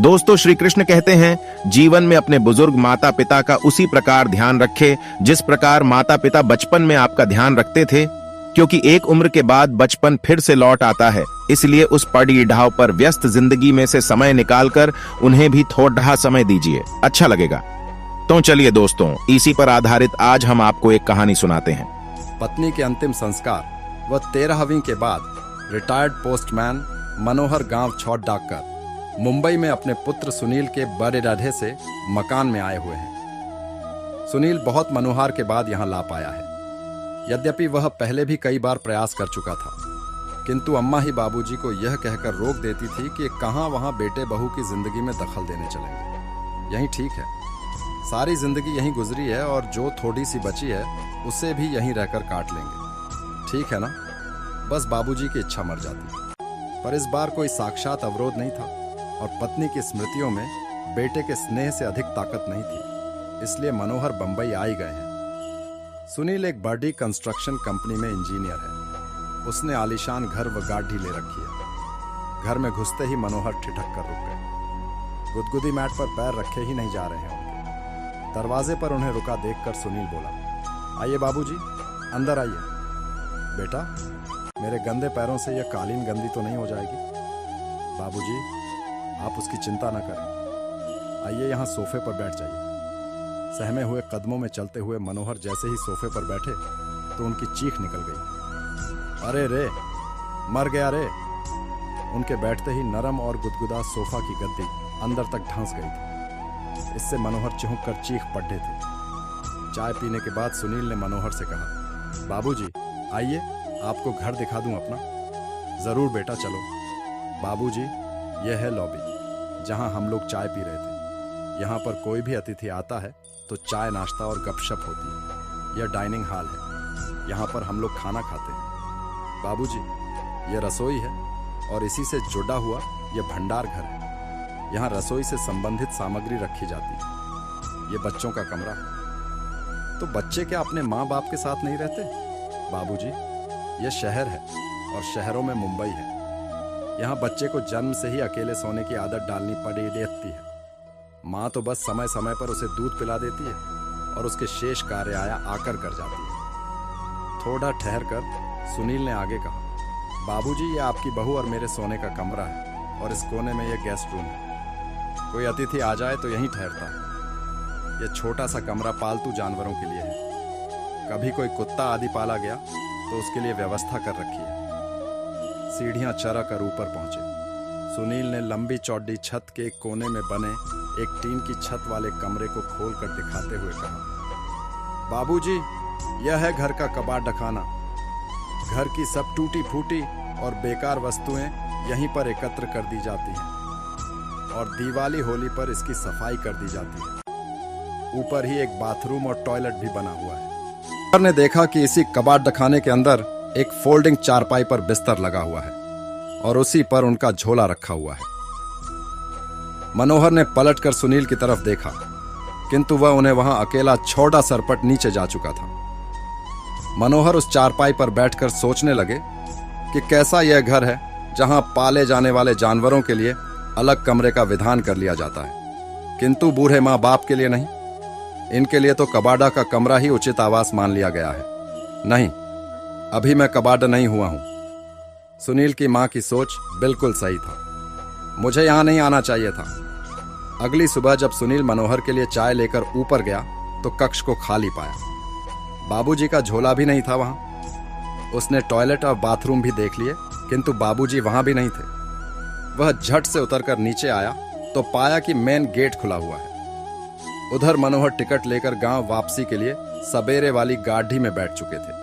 दोस्तों, श्री कृष्ण कहते हैं जीवन में अपने बुजुर्ग माता पिता का उसी प्रकार ध्यान रखें जिस प्रकार माता पिता बचपन में आपका ध्यान रखते थे, क्योंकि एक उम्र के बाद बचपन फिर से लौट आता है। इसलिए उस पड़ी ढाव पर व्यस्त जिंदगी में से समय निकालकर उन्हें भी थोड़ा समय दीजिए, अच्छा लगेगा। तो चलिए दोस्तों, इसी पर आधारित आज हम आपको एक कहानी सुनाते हैं। पत्नी के अंतिम संस्कार व 13वीं के बाद रिटायर्ड पोस्टमैन मनोहर गांव छोड़ डाककर मुंबई में अपने पुत्र सुनील के बड़े दाढ़े से मकान में आए हुए हैं। सुनील बहुत मनोहार के बाद यहां ला पाया है। यद्यपि वह पहले भी कई बार प्रयास कर चुका था, किंतु अम्मा ही बाबूजी को यह कहकर रोक देती थी कि कहां वहां बेटे बहू की जिंदगी में दखल देने चलेंगे। यही ठीक है, सारी जिंदगी यहीं गुजरी है और जो थोड़ी सी बची है उसे भी यहीं रहकर काट लेंगे। ठीक है ना, बस बाबूजी की इच्छा मर जाती। पर इस बार कोई साक्षात अवरोध नहीं था और पत्नी की स्मृतियों में बेटे के स्नेह से अधिक ताकत नहीं थी, इसलिए मनोहर बंबई आ ही गए हैं। सुनील एक बड़ी कंस्ट्रक्शन कंपनी में इंजीनियर है। उसने आलीशान घर व गाड़ी ले रखी है। घर में घुसते ही मनोहर ठिठक कर रुक गए। गुदगुदी मैट पर पैर रखे ही नहीं जा रहे हैं उनके। दरवाजे पर उन्हें रुका देखकर सुनील बोला, आइए बाबूजी, अंदर आइए। बेटा, मेरे गंदे पैरों से यह कालीन गंदी तो नहीं हो जाएगी? बाबूजी, आप उसकी चिंता न करें। आइए यहाँ सोफे पर बैठ जाइए। सहमे हुए कदमों में चलते हुए मनोहर जैसे ही सोफे पर बैठे तो उनकी चीख निकल गई, अरे रे, मर गया रे। उनके बैठते ही नरम और गुदगुदा सोफा की गद्दी अंदर तक धंस गई थी। इससे मनोहर चिहुक कर चीख पड़े थे। चाय पीने के बाद सुनील ने मनोहर से कहा, बाबूजी आइए, आपको घर दिखा दूं अपना। जरूर बेटा, चलो। बाबूजी, यह है लॉबी जहां हम लोग चाय पी रहे थे। यहाँ पर कोई भी अतिथि आता है तो चाय नाश्ता और गपशप होती है। यह डाइनिंग हॉल है, यहाँ पर हम लोग खाना खाते हैं। बाबूजी, यह रसोई है और इसी से जुड़ा हुआ यह भंडार घर है। यहाँ रसोई से संबंधित सामग्री रखी जाती है। यह बच्चों का कमरा है। तो बच्चे क्या अपने माँ बाप के साथ नहीं रहते? बाबूजी, यह शहर है और शहरों में मुंबई है। यहाँ बच्चे को जन्म से ही अकेले सोने की आदत डालनी पड़ी रहती है। माँ तो बस समय समय पर उसे दूध पिला देती है और उसके शेष कार्य आकर कर जाती है। थोड़ा ठहर कर सुनील ने आगे कहा, बाबूजी, ये आपकी बहू और मेरे सोने का कमरा है और इस कोने में यह गेस्ट रूम है। कोई अतिथि आ जाए तो यहीं ठहरता है। यह छोटा सा कमरा पालतू जानवरों के लिए है। कभी कोई कुत्ता आदि पाला गया तो उसके लिए व्यवस्था कर रखी है। सीढ़ियां चढ़ कर ऊपर पहुंचे। सुनील ने लंबी चौड़ी छत के एक कोने में बने एक टीन की छत वाले कमरे को खोलकर दिखाते हुए कहा, बाबूजी, यह है घर का कबाड़ खाना। घर की सब टूटी फूटी और बेकार वस्तुएं यहीं पर एकत्र कर दी जाती हैं और दिवाली होली पर इसकी सफाई कर दी जाती है। ऊपर ही एक बाथरूम और टॉयलेट भी बना हुआ है। ने देखा कि इसी कबाड़ खाने के अंदर एक फोल्डिंग चारपाई पर बिस्तर लगा हुआ है और उसी पर उनका झोला रखा हुआ है। मनोहर ने पलटकर सुनील की तरफ देखा, किंतु वह उन्हें वहां अकेला छोड़ा सरपट नीचे जा चुका था। मनोहर उस चारपाई पर बैठकर सोचने लगे कि कैसा यह घर है जहां पाले जाने वाले जानवरों के लिए अलग कमरे का विधान कर लिया जाता है, किंतु बूढ़े माँ बाप के लिए नहीं। इनके लिए तो कबाड़ा का कमरा ही उचित आवास मान लिया गया है। नहीं, अभी मैं कबाड़ा नहीं हुआ हूं। सुनील की मां की सोच बिल्कुल सही था। मुझे यहां नहीं आना चाहिए था। अगली सुबह जब सुनील मनोहर के लिए चाय लेकर ऊपर गया तो कक्ष को खाली पाया। बाबूजी का झोला भी नहीं था वहां। उसने टॉयलेट और बाथरूम भी देख लिए, किंतु बाबूजी वहां भी नहीं थे। वह झट से उतरकर नीचे आया तो पाया कि मेन गेट खुला हुआ है। उधर मनोहर टिकट लेकर गांव वापसी के लिए सवेरे वाली गाड़ी में बैठ चुके थे।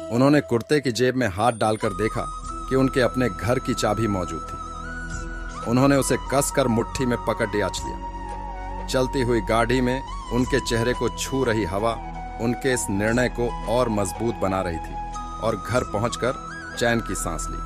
उन्होंने कुर्ते की जेब में हाथ डालकर देखा कि उनके अपने घर की चाबी मौजूद थी। उन्होंने उसे कसकर मुट्ठी में पकड़ याच लिया। चलती हुई गाड़ी में उनके चेहरे को छू रही हवा उनके इस निर्णय को और मजबूत बना रही थी और घर पहुंचकर चैन की सांस ली।